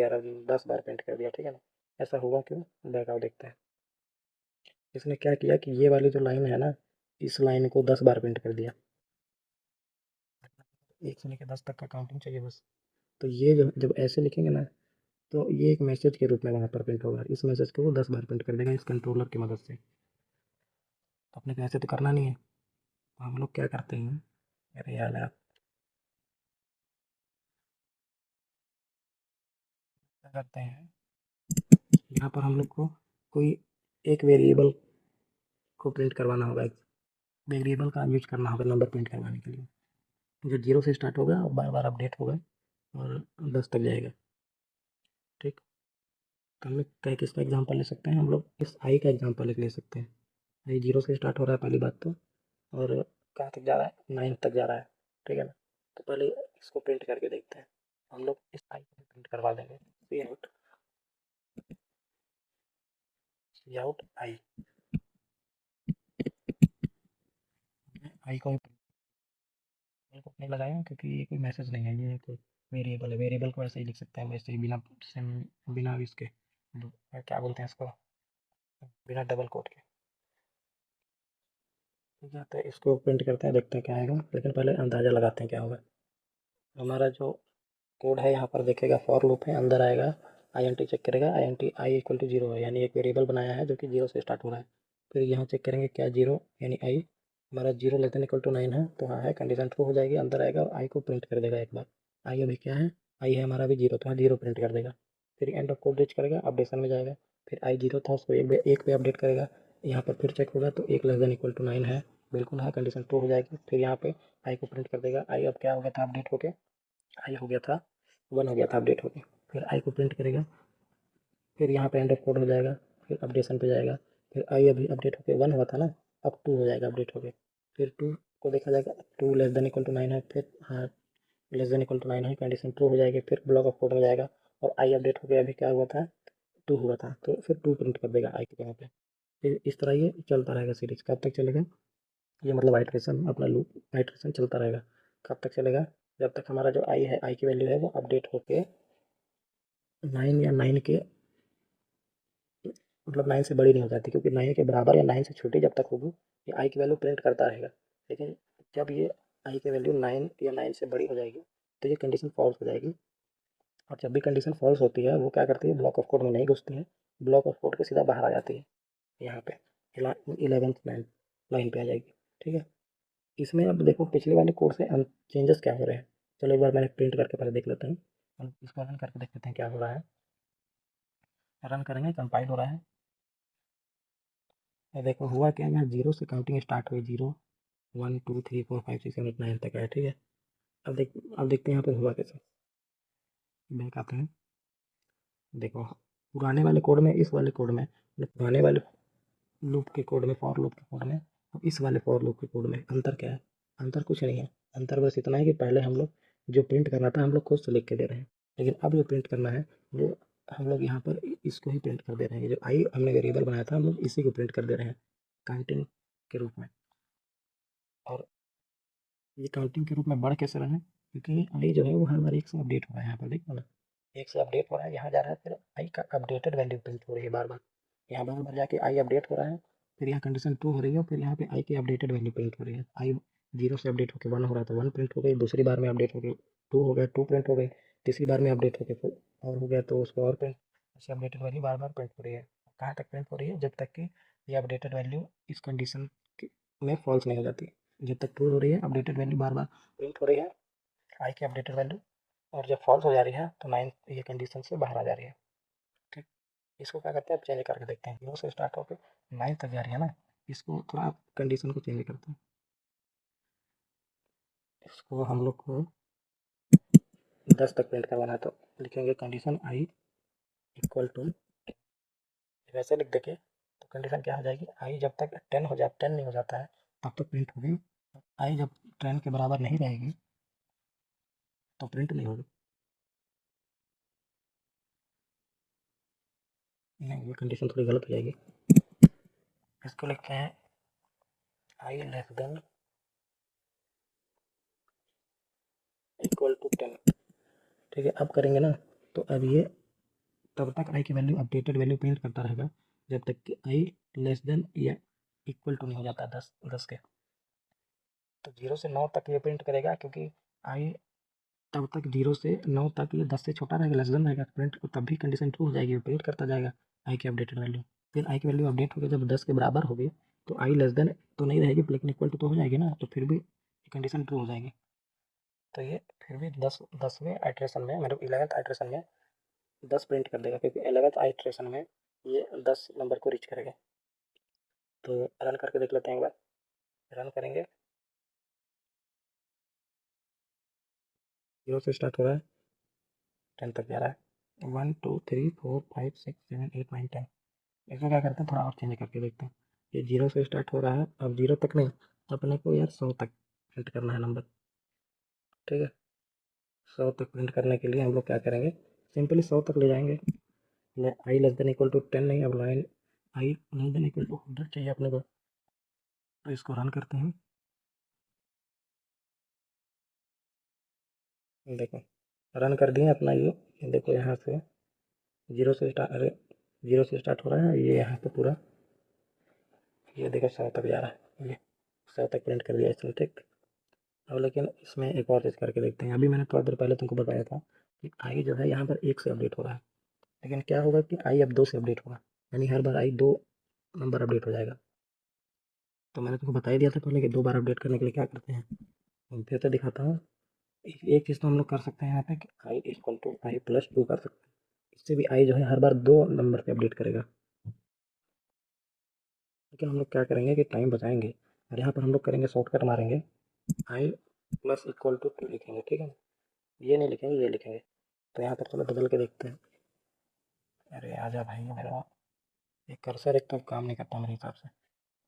A: बार प्रिंट कर दिया। ठीक है ना, ऐसा हुआ क्यों, बैकआउट देखते हैं। इसने क्या किया कि ये वाली जो लाइन है ना, इस लाइन को 10 बार प्रिंट कर दिया। 1 से लेकर 10 तक का काउंटिंग चाहिए बस। तो ये जब ऐसे लिखेंगे ना, तो ये एक मैसेज के रूप में वहाँ पर प्रिंट होगा, इस मैसेज को वो 10 बार प्रिंट कर देगा इस कंट्रोलर की मदद से। तो अपने को ऐसे तो करना नहीं है, तो हम लोग क्या करते हैं, मेरे याद है, क्या करते हैं, यहाँ पर हम लोग को कोई एक वेरिएबल को प्रिंट करवाना होगा, एक वेरिएबल का यूज करना होगा नंबर प्रिंट करवाने के लिए, जो 0 से स्टार्ट होगा और बार बार अपडेट होगा और 10 तक जाएगा। ठीक, तो हम लोग कई किसका एग्जांपल ले सकते हैं, हम लोग इस आई का एग्जांपल ले सकते हैं। आई 0 से स्टार्ट हो रहा है पहली बात तो, और कहाँ तक जा रहा है, 9 तक जा रहा है। ठीक है ना, तो पहले इसको प्रिंट करके देखते हैं। हम लोग इस आई को प्रिंट करवा देंगे, सी आउट आई, आई को नहीं लगाया क्योंकि ये कोई मैसेज नहीं है, ये कोई वेरिएबल है। वेरिएबल को ऐसे ही लिख सकते हैं वैसे ही, बिना इसके, क्या बोलते हैं इसको, बिना डबल कोट के। ठीक है, तो इसको प्रिंट करते हैं, देखते हैं क्या आएगा, लेकिन पहले अंदाज़ा लगाते हैं क्या होगा। हमारा जो कोड है यहाँ पर देखेगा फॉर लूप है, अंदर आएगा, आई एन टी चेक करेगा, I N T I equal to 0 है, यानी एक वेरिएबल बनाया है जो कि 0 से स्टार्ट हो रहा है। फिर यहाँ चेक करेंगे क्या 0, यानी आई हमारा 0 लेस देन इक्वल टू 9 है, तो हाँ है, कंडीशन ट्रू हो जाएगी, अंदर आएगा और आई को प्रिंट कर देगा एक बार। आई अभी क्या है, आई है हमारा अभी 0, तो हाँ 0 प्रिंट कर देगा। फिर एंड ऑफ कोड रीच करेगा, अपडेशन में जाएगा, फिर आई 0 था उसको एक पे अपडेट करेगा, यहाँ पर फिर चेक होगा तो 1 लेस देन इक्वल टू 9 है, बिल्कुल है, कंडीशन ट्रू हो जाएगी। फिर यहाँ पे आई को प्रिंट कर देगा, आई अब क्या हो गया था, अपडेट होके आई हो गया था 1 हो गया था अपडेट होके, फिर आई को प्रिंट करेगा, फिर यहाँ पे एंड ऑफ कोड हो जाएगा, फिर अपडेशन पे जाएगा, फिर आई अभी अपडेट होके 1 हुआ था ना, अब 2 हो जाएगा अपडेट होके, फिर 2 को देखा जाएगा, 2 लेस देन इक्वल टू 9 है, फिर हाँ लेस देन इक्वल टू 9 है, कंडीशन ट्रू हो जाएगी, फिर ब्लॉक ऑफ कोड में जाएगा और आई अपडेट हो गया, अभी क्या हुआ था, 2 हुआ था, तो फिर 2 प्रिंट कर देगा आई के जगह पे। फिर इस तरह ये चलता रहेगा सीरीज, कब तक चलेगा, ये मतलब आइट्रेशन, अपना लूप आइट्रेशन चलता रहेगा। कब तक चलेगा, जब तक हमारा जो आई है, आई की वैल्यू है वो अपडेट होके 9 या 9 के मतलब 9 से बड़ी नहीं हो जाती, क्योंकि 9 के बराबर या 9 से छोटी जब तक होगी ये आई की वैल्यू प्रिंट करता रहेगा। लेकिन जब ये आई की वैल्यू 9 या 9 से बड़ी हो जाएगी तो ये कंडीशन फॉल्स हो जाएगी। और जब भी कंडीशन फॉल्स होती है वो क्या करती है, ब्लॉक ऑफ कोड में नहीं घुसती है, ब्लॉक ऑफ कोड के सीधा बाहर आ जाती है, यहाँ पे 11th लाइन पे आ जाएगी। ठीक है, इसमें अब देखो पिछले वाले कोड से चेंजेस क्या हो रहे हैं। चलो एक बार मैंने प्रिंट करके पहले देख लेता हूँ, हम इसको रन करके देख लेते हैं क्या हो रहा है। रन करेंगे, कंपाइल हो रहा है। ये देखो हुआ क्या, यहाँ 0 से काउंटिंग स्टार्ट हुई, 0 1 2 3 4 5 6 7 8 9 तक है। ठीक है, अब देखते हैं यहाँ पर हुआ कैसे। बैक आते हैं, देखो पुराने वाले कोड में, इस वाले कोड में, मतलब पुराने वाले लूप के कोड में, फॉर लूप के कोड में, अब इस वाले फॉर लूप के कोड में अंतर क्या है। अंतर कुछ नहीं है, अंतर बस इतना है कि पहले हम लोग जो प्रिंट करना था हम लोग खुद से लिख के दे रहे हैं, लेकिन अब जो प्रिंट करना है वो हम लोग यहाँ पर इसको ही प्रिंट कर दे रहे हैं। जो आई हमने वेरिएबल बनाया था हम लोग इसी को प्रिंट कर दे रहे हैं काउंटिंग के रूप में। और ये काउंटिंग के रूप में बढ़ कैसे रहे हैं, क्योंकि आई जो है वो हर बार 1 से अपडेट हो रहा है। यहाँ पर देखो ना, 1 से अपडेट हो रहा है, यहाँ जा रहा है, फिर आई का अपडेटेड वैल्यू प्रिंट हो रही है बार बार, यहाँ बार बार जाके आई अपडेट हो रहा है, फिर यहाँ कंडीशन 2 हो रही है, फिर यहाँ पे आई की अपडेटेड वैल्यू प्रिंट हो रही है। आई 0 से अपडेट होकर 1 हो रहा था, 1 प्रिंट हो गई, दूसरी बार में अपडेट हो गई 2 हो गया, 2 प्रिंट हो गई, तीसरी बार में अपडेट होकर फिर और हो गया, तो उसको और प्रिंट, ऐसे अपडेटेड वैल्यू बार बार प्रिंट हो रही है। कहाँ तक प्रिंट हो रही है, जब तक कि ये अपडेटेड वैल्यू इस कंडीशन में फॉल्स नहीं हो जाती। जब तक ट्रू हो रही है अपडेटेड वैल्यू बार बार प्रिंट हो रही है, आई की अपडेटेड वैल्यू, और जब फॉल्स हो जा रही है तो 9 ये कंडीशन से बाहर आ जा रही है। ठीक, इसको क्या करते हैं, अब चेंज करके देखते हैं। 0 से स्टार्ट होकर 9 तक जा रही है ना, इसको थोड़ा कंडीशन को चेंज करते हैं। इसको हम लोग को 10 तक प्रिंट करवाना है, तो लिखेंगे कंडीशन आई इक्वल टू, वैसे लिख देंगे तो कंडीशन क्या हो जाएगी, आई जब तक 10 नहीं हो जाता है तब तक प्रिंट होगी, आई जब 10 के बराबर नहीं रहेगी तो प्रिंट नहीं होगी। नहीं, ये कंडीशन थोड़ी गलत हो जाएगी। इसको लिखते हैं आई लेस देन इक्वल टू 10। ठीक है, अब करेंगे ना, तो अब ये तब तक आई की वैल्यू अपडेटेड वैल्यू प्रिंट करता रहेगा जब तक कि आई लेस देन या इक्वल टू नहीं हो जाता 10 के। तो 0 से 9 तक ये प्रिंट करेगा, क्योंकि आई तब तक 0 से 9 तक ये 10 से छोटा रहेगा, लेस देन रहेगा, प्रिंट तब भी कंडीशन ट्रू हो जाएगी, प्रिंट करता जाएगा आई की अपडेटेड वैल्यू। फिर आई की वैल्यू अपडेट होकर जब 10 के बराबर होगी तो आई लेस देन तो नहीं रहेगी, लेकिन इक्वल टू तो हो जाएगी ना, तो फिर भी कंडीशन ट्रू हो जाएगी। तो ये फिर भी 10वें आइट्रेशन में, मतलब 11th आइट्रेशन में 10 प्रिंट कर देगा, क्योंकि 11th आइट्रेशन में ये 10 नंबर को रीच करेगा। तो रन करके देख लेते हैं एक बार, रन करेंगे, 0 से स्टार्ट हो रहा है, 10 तक जा रहा है, 1 2 3 4 5 6 7 8 9 10। इसको क्या करते हैं, थोड़ा और चेंज करके देखते हैं। ये 0 से स्टार्ट हो रहा है, अब 0 तक नहीं, अपने को यार 100 तक प्रिंट करना है नंबर। ठीक है, 100 तक प्रिंट करने के लिए हम लोग क्या करेंगे, सिंपली 100 तक ले जाएंगे। I less than equal to 10 नहीं, अब line I less than equal to 100 चाहिए अपने को। तो इसको रन करते हैं, देखो रन कर दिए अपना ये देखो यहाँ से 0 से स्टार्ट, अरे 0 से स्टार्ट हो रहा है, ये यहाँ पे पूरा ये देखो 100 तक जा रहा है, ये 100 तक प्रिंट कर दिया इसने। ठीक, अब लेकिन इसमें एक और चीज़ करके देखते हैं। अभी मैंने थोड़ा देर पहले तुमको बताया था कि आई जो है यहाँ पर 1 से अपडेट हो रहा है, लेकिन क्या होगा कि आई अब 2 से अपडेट होगा, यानी हर बार आई 2 नंबर अपडेट हो जाएगा। तो मैंने तुमको बता ही दिया था पहले कि 2 बार अपडेट करने के लिए क्या करते हैं। फिर तो दिखाता हूँ, एक चीज़ तो हम लोग कर सकते हैं यहाँ पे कि आई इक्वल टू आई प्लस 2 कर सकते हैं, इससे भी आई जो है हर बार 2 नंबर पे अपडेट करेगा। लेकिन हम लोग क्या करेंगे कि टाइम बचाएंगे, और यहाँ पर हम लोग करेंगे शॉर्टकट मारेंगे, आई प्लस इक्वल टू 2 लिखेंगे। ठीक है, ये नहीं लिखेंगे, ये लिखेंगे। तो यहाँ पर चलो बदल के देखते हैं। अरे आजा भाई, मेरा ये कर्सर एक तो काम नहीं करता मेरे हिसाब से।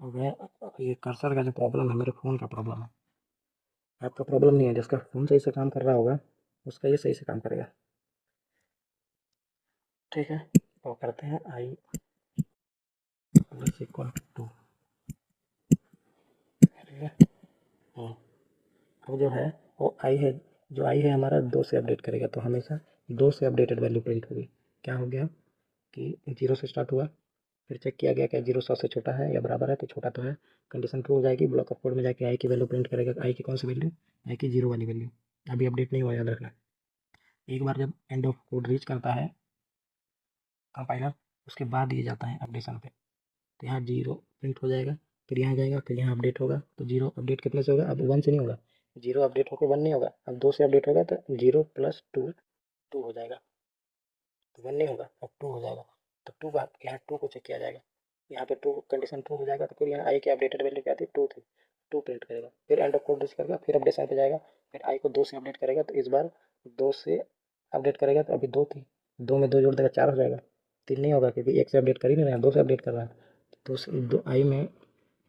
A: और ये कर्सर का जो प्रॉब्लम है मेरे फ़ोन का प्रॉब्लम है, आपका प्रॉब्लम नहीं है। जिसका फ़ोन सही से काम कर रहा होगा उसका ये सही से काम करेगा। ठीक है, तो करते हैं आई प्लस इक्वल टू। ठीक है, अब जो है वो आई है, जो आई है हमारा 2 से अपडेट करेगा, तो हमेशा 2 से अपडेटेड वैल्यू प्रिंट होगी। क्या हो गया कि 0 से स्टार्ट हुआ, फिर चेक किया गया कि 0 100 से छोटा है या बराबर है, तो छोटा तो है, कंडीशन ट्रू हो जाएगी। ब्लॉक ऑफ कोड में जाके आई की वैल्यू प्रिंट करेगा। आई की कौन सी वैल्यू? आई की 0 वाली वैल्यू। अभी अपडेट नहीं हुआ, याद रखना। एक बार जब एंड ऑफ कोड रीच करता है कंपाइलर, उसके बाद ये जाता है अपडेशन पे, तो यहाँ 0 प्रिंट हो जाएगा, फिर यहाँ जाएगा, फिर यहाँ अपडेट होगा। तो 0 अपडेट कितने से होगा? अब 1 से नहीं होगा, 0 अपडेट होकर 1 नहीं होगा, अब 2 से अपडेट होगा, तो 0 + 2 2 हो जाएगा, तो 1 नहीं होगा, अब 2 हो जाएगा। तो 2 का यहाँ 2 को चेक किया जाएगा, यहाँ पे 2 कंडीशन ट्रू हो जाएगा, तो फिर यहाँ आई की अपडेटेड वैल्यू क्या थी? 2 थी, 2 प्रिंट करेगा। फिर एंड ऑफ कोड रीच करेगा, फिर अपडेशन पे जाएगा, फिर आई को 2 से अपडेट करेगा, तो इस बार 2 से अपडेट करेगा, तो अभी 2 थी, 2 में 2 जोड़ देगा, 4 हो जाएगा। 3 नहीं होगा, क्योंकि 1 से अपडेट कर ही नहीं रहा है, 2 से अपडेट कर रहा है। तो दो आई में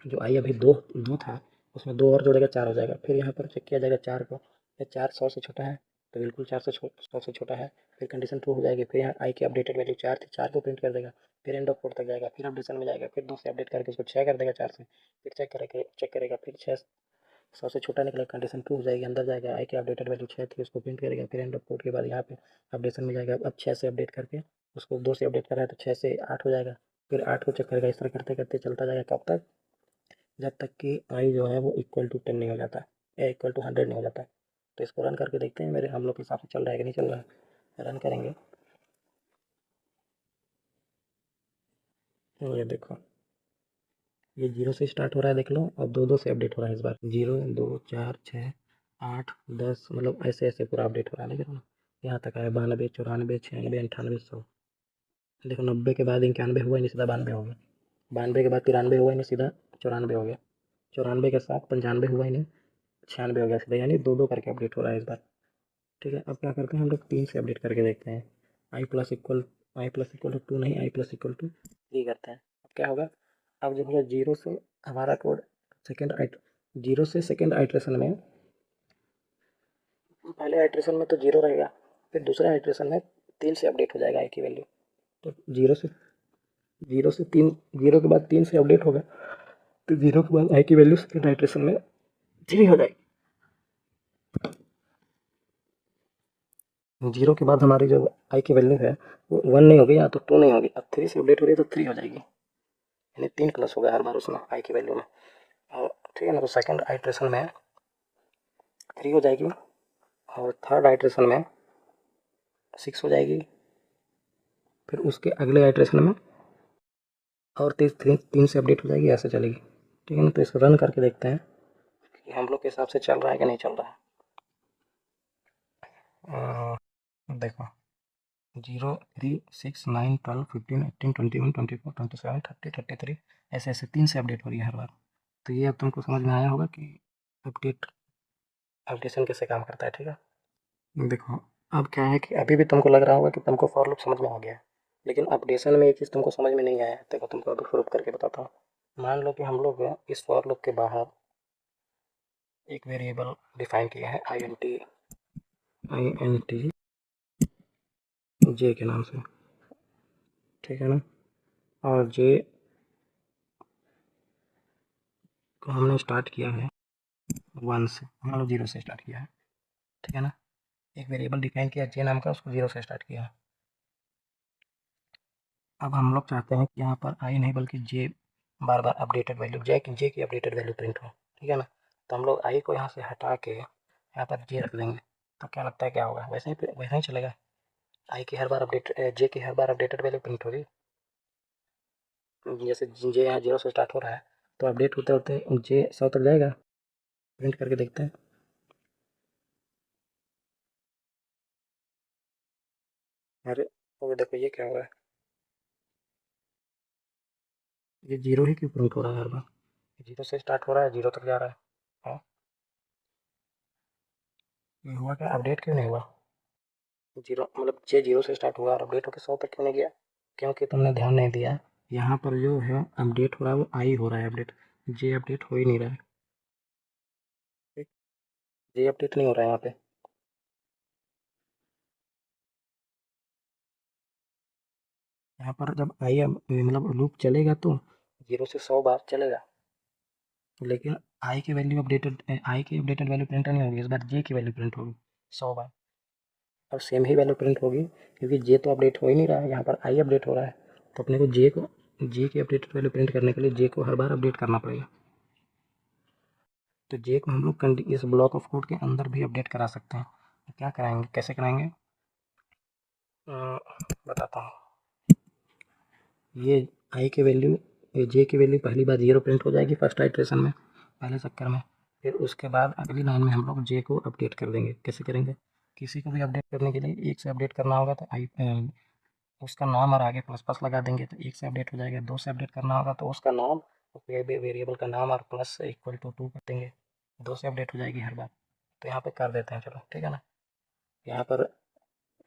A: जो आई अभी 2 था, उसमें 2 और जोड़ेगा, 4 हो जाएगा। फिर यहाँ पर चेक किया जाएगा 4 को, या 4 100 से छोटा है, तो बिल्कुल 4 से 100 से छोटा है, फिर कंडीशन ट्रू हो जाएगी। फिर यहाँ आई की अपडेटेड वैल्यू 4 थी, 4 को प्रिंट कर देगा, फिर एंड ऑफ कोड तक जाएगा, फिर अपडेशन में जाएगा, फिर 2 से अपडेट करके उसको 6 कर देगा 4 से, फिर चेक करेगा, फिर 6 100 से छोटा निकला, कंडीशन ट्रू हो जाएगी, अंदर जाएगा, आई की अपडेटेड वैल्यू 6 थी, उसको प्रिंट करेगा, फिर एंड ऑफ कोड के बाद यहाँ पे अपडेशन में जाएगा। अब 6 से अपडेट करके उसको 2 से अपडेट कर रहा है, तो 6 से 8 हो जाएगा, फिर 8 को चेक करेगा। इस तरह करते करते चलता जाएगा, कब तक? जब तक कि आई जो है वो = 10 नहीं हो जाता या = 100 नहीं हो जाता। तो इसको रन करके देखते हैं मेरे हम लोग के हिसाब से चल रहा है कि नहीं चल रहा है। रन करेंगे, तो ये देखो, ये 0 से स्टार्ट हो रहा है, देख लो, और 2 से अपडेट हो रहा है। इस बार 0 2 4 6 8 10, मतलब ऐसे ऐसे पूरा अपडेट हो रहा है, देख लो यहाँ तक आया। 92 94 96 98 100। देखो 90 के बाद 91 हुआ ही नहीं, सीधा 92 हो गया। 92 के बाद 93 हुआ ही नहीं, सीधा 94 हो गया। 94 के साथ 95 हुआ ही नहीं, 96 हो गया सीधा, यानी 2 करके अपडेट हो रहा है इस बार। ठीक है, अब क्या करते हैं हम लोग? 3 से अपडेट करके देखते हैं। i+= 2 नहीं, i+=3 करते हैं। अब क्या होगा? अब जब होगा 0 से हमारा कोड सेकेंड 0 से सेकेंड आइट्रेशन में, पहले आइट्रेशन में तो 0 रहेगा, फिर दूसरे आइट्रेशन में 3 से अपडेट हो जाएगा आई की वैल्यू। तो 0 से 3, 0 के बाद 3 से अपडेट होगा, तो 0 के बाद आई की वैल्यू सेकेंड आइट्रेशन में 3 हो जाएगी। 0 के बाद हमारी जो आई की वैल्यू है वो 1 नहीं होगी, या तो 2 नहीं होगी। अब 3 से अपडेट हो रही है, तो 3 हो जाएगी, यानी 3 प्लस होगा हर बार उसमें आई की वैल्यू में। और ठीक है ना, तो सेकंड आइट्रेशन में 3 हो जाएगी, और थर्ड आइट्रेशन में 6 हो जाएगी, फिर उसके अगले आइट्रेशन में और 3 से अपडेट हो जाएगी, ऐसे चलेगी। ठीक है ना, तो इसको रन करके देखते हैं कि हम लोग के हिसाब से चल रहा है कि नहीं चल रहा है। देखो 0 3 6 9 12 15 18 21 24 27 30 33, ऐसे ऐसे 3 से अपडेट हो रही है हर बार। तो ये अब तुमको समझ में आया होगा कि अपडेशन कैसे काम करता है। ठीक है, देखो अब क्या है कि अभी भी तुमको लग रहा होगा कि तुमको फॉर लूप समझ में आ गया है, लेकिन अपडेशन में ये चीज़ तुमको समझ में नहीं आया है। देखो तुमको अभी प्रूफ करके बताता हूँ। मान लो कि हम लोग इस फॉर लूप के बाहर एक वेरिएबल डिफाइन किया है int जे के नाम से, ठीक है ना, और जे को हमने स्टार्ट किया है 1 से, मान लो 0 से स्टार्ट किया है। ठीक है ना, एक वेरिएबल डिफाइन किया जे नाम का, उसको 0 से स्टार्ट किया है। अब हम लोग चाहते हैं कि यहाँ पर आई नहीं बल्कि जे बार बार अपडेटेड वैल्यू, जे की अपडेटेड वैल्यू प्रिंट हो। ठीक है ना, तो हम लोग आई को यहाँ से हटा के यहाँ पर जे रख देंगे, तो क्या लगता है क्या होगा? वैसा ही चलेगा। आई की हर बार अपडेट जे की हर बार अपडेटेड वैल्यू प्रिंट होगी। जैसे जे यहाँ 0 से स्टार्ट हो रहा है, तो अपडेट होते होते जे 100 तक जाएगा। प्रिंट करके देखते हैं। अरे वो देखो, ये क्या हो रहा है? ये 0 ही क्यों प्रिंट हो रहा है हर बार? 0 से स्टार्ट हो रहा है, 0 तक जा रहा है। हाँ, ये हुआ क्या? अपडेट क्यों नहीं हुआ? 0 मतलब जे 0 से स्टार्ट हुआ और अपडेट होकर 100 तक क्यों नहीं गया? क्योंकि तुमने ध्यान नहीं दिया। यहाँ पर जो है अपडेट हो रहा है वो आई हो रहा है अपडेट, जे अपडेट हो ही नहीं रहा है। ठीक, जे अपडेट नहीं हो रहा है यहाँ पे। यहाँ पर जब आई मतलब लूप चलेगा तो 0 से 100 बार चलेगा, लेकिन आई की अपडेटेड वैल्यू प्रिंट नहीं होगी। इस बार जे की वैल्यू प्रिंट होगी 100 बार, और सेम ही वैल्यू प्रिंट होगी, क्योंकि जे तो अपडेट हो ही नहीं रहा है, यहाँ पर आई अपडेट हो रहा है। तो अपने को जे को जे की अपडेटेड वैल्यू प्रिंट करने के लिए जे को हर बार अपडेट करना पड़ेगा। तो जे को हम लोग इस ब्लॉक ऑफ कोड के अंदर भी अपडेट करा सकते हैं। तो क्या कराएंगे, कैसे कराएंगे, बताता हूँ। ये आई की वैल्यू, ये जे की वैल्यू पहली बार 0 प्रिंट हो जाएगी फर्स्ट आइट्रेशन में, पहले चक्कर में। फिर उसके बाद अगली लाइन में हम लोग जे को अपडेट कर देंगे। कैसे करेंगे, किसी को भी अपडेट करने के लिए 1 से अपडेट करना होगा तो उसका नाम और आगे प्लस प्लस लगा देंगे तो 1 से अपडेट हो जाएगा। 2 से अपडेट करना होगा तो उसका नाम, वेरिएबल का नाम और प्लस इक्वल टू 2 कर देंगे, 2 से अपडेट हो जाएगी हर बार। तो यहाँ पे कर देते हैं, चलो ठीक है ना। यहाँ पर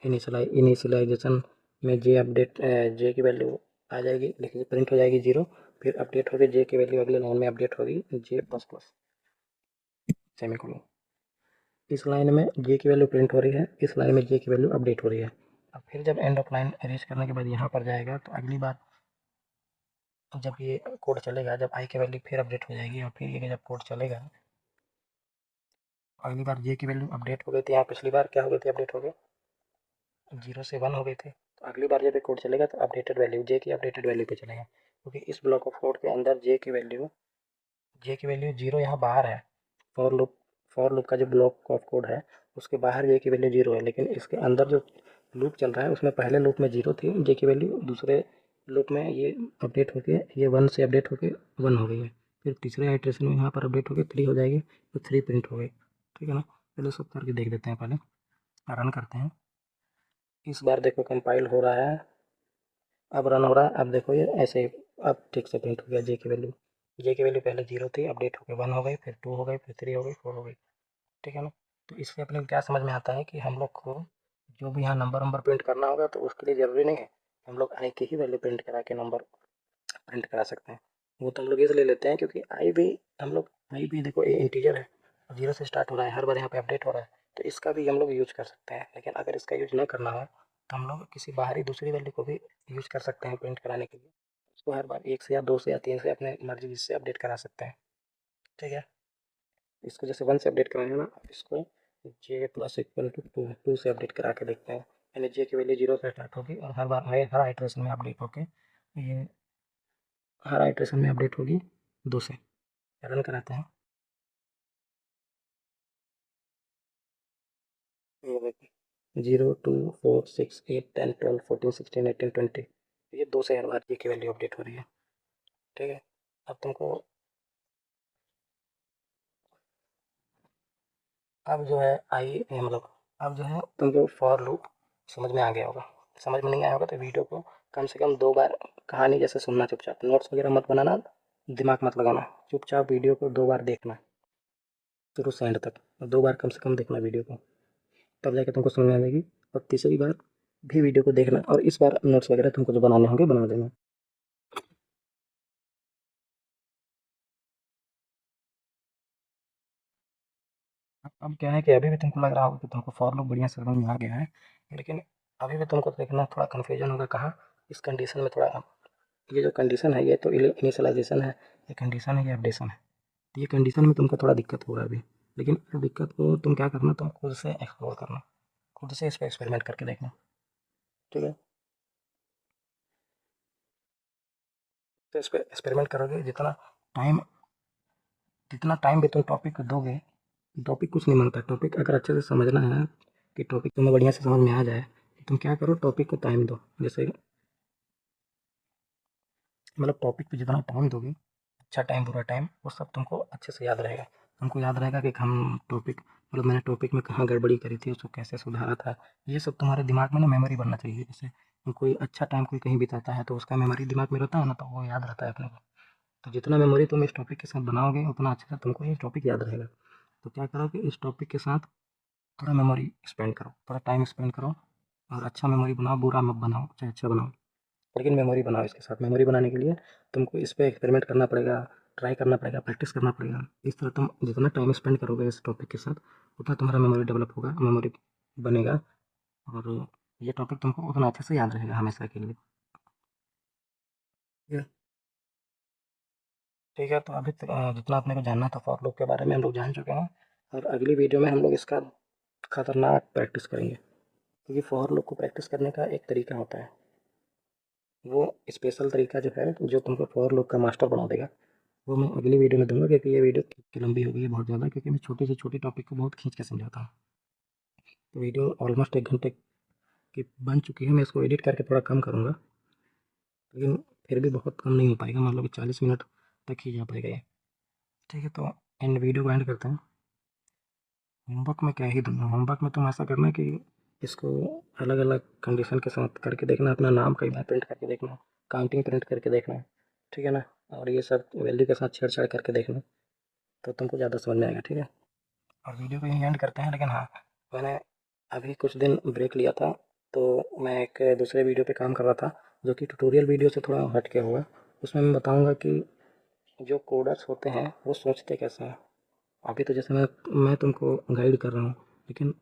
A: इनिशियलाइजेशन में जे अपडेट, जे की वैल्यू आ जाएगी, लेकिन प्रिंट हो जाएगी 0। फिर अपडेट होगी जे की वैल्यू, अगले लाइन में अपडेट होगी जे प्लस प्लस सेमीकोलन। इस लाइन में जे की वैल्यू प्रिंट हो रही है, इस लाइन में जे की वैल्यू अपडेट हो रही है। अब फिर जब एंड ऑफ लाइन रीच करने के बाद यहाँ पर जाएगा तो अगली बार जब ये कोड चलेगा, जब आई की वैल्यू फिर अपडेट हो जाएगी और फिर ये जब कोड चलेगा, अगली बार जे की वैल्यू अपडेट हो गई थी, यहाँ पिछली बार क्या हो गई थी, अपडेट हो गई 0 से 1 हो गई थी। तो अगली बार जब ये कोड चलेगा तो अपडेटेड वैल्यू, जे की अपडेटेड वैल्यू पे चलेगा, क्योंकि इस ब्लॉक ऑफ कोड के अंदर जे की वैल्यू 0 यहाँ बाहर है। फॉर लूप का जो ब्लॉक ऑफ कोड है उसके बाहर जे की वैल्यू 0 है, लेकिन इसके अंदर जो लूप चल रहा है उसमें पहले लूप में 0 थी जे की वैल्यू, दूसरे लूप में ये अपडेट होके ये 1 से अपडेट होके 1 हो गई है। फिर तीसरे आइट्रेशन में यहाँ पर अपडेट होकर 3 हो जाएगी, तो 3 प्रिंट हो गई, ठीक है ना। चलो सब करके देख देते हैं, पहले रन करते हैं। इस बार देखो कंपाइल हो रहा है, अब रन हो रहा है। अब देखो ये ऐसे अब ठीक से प्रिंट हो गया जे की वैल्यू। जे की वैल्यू पहले 0 थी, अपडेट होकर 1 हो गई, फिर 2 हो गई, फिर 3 हो गई, 4 हो गई, ठीक है ना। तो इससे अपने क्या समझ में आता है कि हम लोग को जो भी यहाँ नंबर प्रिंट करना होगा तो उसके लिए ज़रूरी नहीं है हम लोग आई की ही वैल्यू प्रिंट करा के नंबर प्रिंट करा सकते हैं। वो तो हम लोग इसलिए लेते हैं क्योंकि आई भी देखो ये इंटीजर है, 0 से स्टार्ट हो रहा है, हर बार यहाँ पे अपडेट हो रहा है, तो इसका भी हम लोग यूज कर सकते हैं। लेकिन अगर इसका यूज ना करना हो तो हम लोग किसी बाहरी दूसरी वैल्यू को भी यूज कर सकते हैं प्रिंट कराने के लिए। उसको हर बार 1 से या 2 से या 3 से अपने मर्जी जिससे अपडेट करा सकते हैं, ठीक है। इसको जैसे 1 से अपडेट कराएंगे ना, इसको जे प्लस इक्वल टू 2 से अपडेट करा के देखते हैं। यानी जे की वैल्यू 0 से स्टार्ट होगी और हर आइट्रेशन में अपडेट होके ये हर आइट्रेशन में अपडेट होगी 2 से। रन कराते हैं, ये देखिए 0 2 4 6 8 10 12 14 16 18 20, ये 2 से हर बार जे की वैल्यू अपडेट हो रही है, ठीक है। अब तुमको अब जो है मतलब अब जो है तुमको फॉर लूप समझ में आ गया होगा। समझ में नहीं आया होगा तो वीडियो को कम से कम 2 बार कहानी जैसे सुनना, चुपचाप नोट्स वगैरह मत बनाना, दिमाग मत लगाना, चुपचाप वीडियो को 2 बार देखना, शुरू से एंड तक 2 बार कम से कम देखना वीडियो को, तब जाके तुमको समझ में आ जाएगी। और तीसरी बार भी वीडियो को देखना और इस बार नोट्स वगैरह तुमको जो बनाने होंगे बना देना। अब क्या है कि अभी भी तुमको लग रहा होगा कि तुमको फॉर लूप बढ़िया से समझ में आ गया है, लेकिन अभी भी तुमको देखना थोड़ा कन्फ्यूजन होगा कहाँ, इस कंडीशन में थोड़ा। ये जो कंडीशन है ये तो इनिशियलाइजेशन है, ये कंडीशन है, ये अपडेशन है। तो ये कंडीशन में तुमको थोड़ा दिक्कत होगा अभी, लेकिन इस दिक्कत को तुम क्या करना, तुम खुद से एक्सप्लोर करना, खुद से इस पर एक्सपेरिमेंट करके देखना, ठीक है। तो इस पर एक्सपेरिमेंट करोगे, जितना टाइम भी तुम टॉपिक को दोगे, टॉपिक कुछ नहीं मांगता। टॉपिक अगर अच्छे से समझना है कि टॉपिक तुम्हें बढ़िया से समझ में आ जाए तो तुम क्या करो, टॉपिक को टाइम दो। जैसे मतलब टॉपिक पे जितना टाइम दोगे, अच्छा टाइम बुरा टाइम, वो सब तुमको अच्छे से याद रहेगा। तुमको याद रहेगा कि हम टॉपिक मतलब मैंने टॉपिक में कहाँ गड़बड़ी करी थी, उसको कैसे सुधारा था। ये सब तुम्हारे दिमाग में ना मेमोरी बनना चाहिए। जैसे कोई अच्छा टाइम कोई कहीं बिताता है तो उसका मेमोरी दिमाग में रहता है ना, तो वो याद रहता है अपने को। तो जितना मेमोरी तुम इस टॉपिक के साथ बनाओगे उतना अच्छे से तुमको ये टॉपिक याद रहेगा। तो क्या करो कि इस टॉपिक के साथ थोड़ा मेमोरी स्पेंड करो, थोड़ा टाइम स्पेंड करो और अच्छा मेमोरी बनाओ, बुरा मत बनाओ चाहे अच्छा बनाओ, लेकिन मेमोरी बनाओ। इसके साथ मेमोरी बनाने के लिए तुमको इस पर एक्सपेरिमेंट करना पड़ेगा, ट्राई करना पड़ेगा, प्रैक्टिस करना पड़ेगा। इस तरह तुम जितना टाइम स्पेंड करोगे इस टॉपिक के साथ उतना तुम्हारा मेमोरी डेवलप होगा, मेमोरी बनेगा और ये टॉपिक तुमको उतना अच्छे से याद रहेगा हमेशा के लिए। ठीक है, तो अभी जितना अपने को जानना था फॉर लूप के बारे में हम लोग जान चुके हैं, और अगली वीडियो में हम लोग इसका खतरनाक प्रैक्टिस करेंगे, क्योंकि फॉर लूप को प्रैक्टिस करने का एक तरीका होता है। वो स्पेशल तरीका जो है, जो तुमको फॉर लूप का मास्टर बना देगा, वो मैं अगली वीडियो में दूंगा, क्योंकि ये वीडियो की लंबी हो गई है बहुत ज़्यादा, क्योंकि मैं छोटे से छोटे टॉपिक को बहुत खींच के समझाता हूँ। तो वीडियो ऑलमोस्ट 1 घंटे की बन चुकी है। मैं इसको एडिट करके थोड़ा कम करूँगा, लेकिन फिर भी बहुत कम नहीं हो पाएगा, मतलब कि 40 मिनट तक ही जा पाएगा ये। ठीक है, तो एंड वीडियो को एंड करते हैं। होमवर्क में क्या ही दूंगा, होमवर्क में तुम ऐसा करना कि इसको अलग अलग कंडीशन के साथ करके देखना, अपना नाम कई बार प्रिंट करके देखना, काउंटिंग प्रिंट करके देखना, ठीक है ना, और ये सब वैल्यू के साथ छेड़छाड़ करके देखना, तो तुमको ज़्यादा समझ में आएगा। ठीक है, और वीडियो को यहीं एंड करते हैं। लेकिन हाँ, मैंने अभी कुछ दिन ब्रेक लिया था, तो मैं एक दूसरे वीडियो पे काम कर रहा था, जो कि ट्यूटोरियल वीडियो से थोड़ा हट के होगा। उसमें मैं बताऊंगा कि जो कोडर्स होते हैं वो सोचते कैसे हैं। अभी तो जैसे मैं तुमको गाइड कर रहा हूँ, लेकिन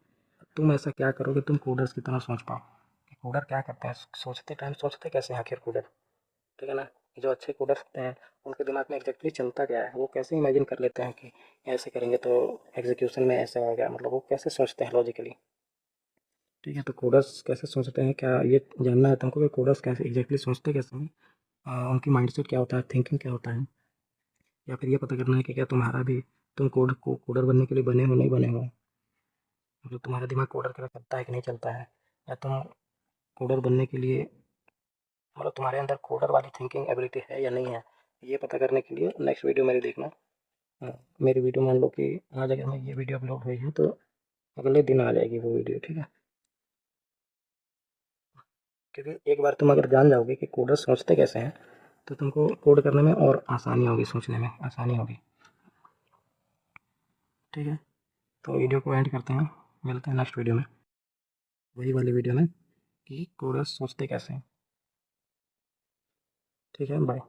A: तुम ऐसा क्या करो कि तुम कोडर्स की तरह सोच पाओ कि कोडर क्या करते हैं, सोचते टाइम सोचते कैसे हैं आखिर कोडर। ठीक है ना, जो अच्छे कोडर्स होते हैं उनके दिमाग में एग्जैक्टली चलता क्या है, वो कैसे इमेजिन कर लेते हैं कि ऐसे करेंगे तो एग्जीक्यूशन में ऐसा होगा, मतलब वो कैसे सोचते हैं लॉजिकली। ठीक है, तो कोडर्स कैसे सोचते हैं, क्या ये जानना है तुमको कि कोडर्स कैसे एग्जैक्टली सोचते कैसे हैं, उनकी माइंडसेट क्या होता है, थिंकिंग क्या होता है, या फिर ये पता करना है कि क्या तुम्हारा भी, तुम कोडर बनने के लिए बने हो नहीं बने हो, मतलब तुम्हारा दिमाग कोडर के लिए चलता है कि नहीं चलता है, या तुम कोडर बनने के लिए, मतलब तुम्हारे अंदर कोडर वाली थिंकिंग एबिलिटी है या नहीं है। ये पता करने के लिए नेक्स्ट वीडियो मेरी देखना। मेरी वीडियो मान लो कि आज अगर मैं ये वीडियो अपलोड हुई है तो अगले दिन आ जाएगी वो वीडियो। ठीक है, क्योंकि एक बार तुम अगर जान जाओगे कि कोडर सोचते कैसे हैं, तो तुमको कोड करने में और आसानी होगी, सोचने में आसानी होगी। ठीक है, तो वीडियो को एंड करते हैं, मिलते हैं नेक्स्ट वीडियो में, वही वाली वीडियो में कि कोडर सोचते कैसे हैं। ठीक है, बाय।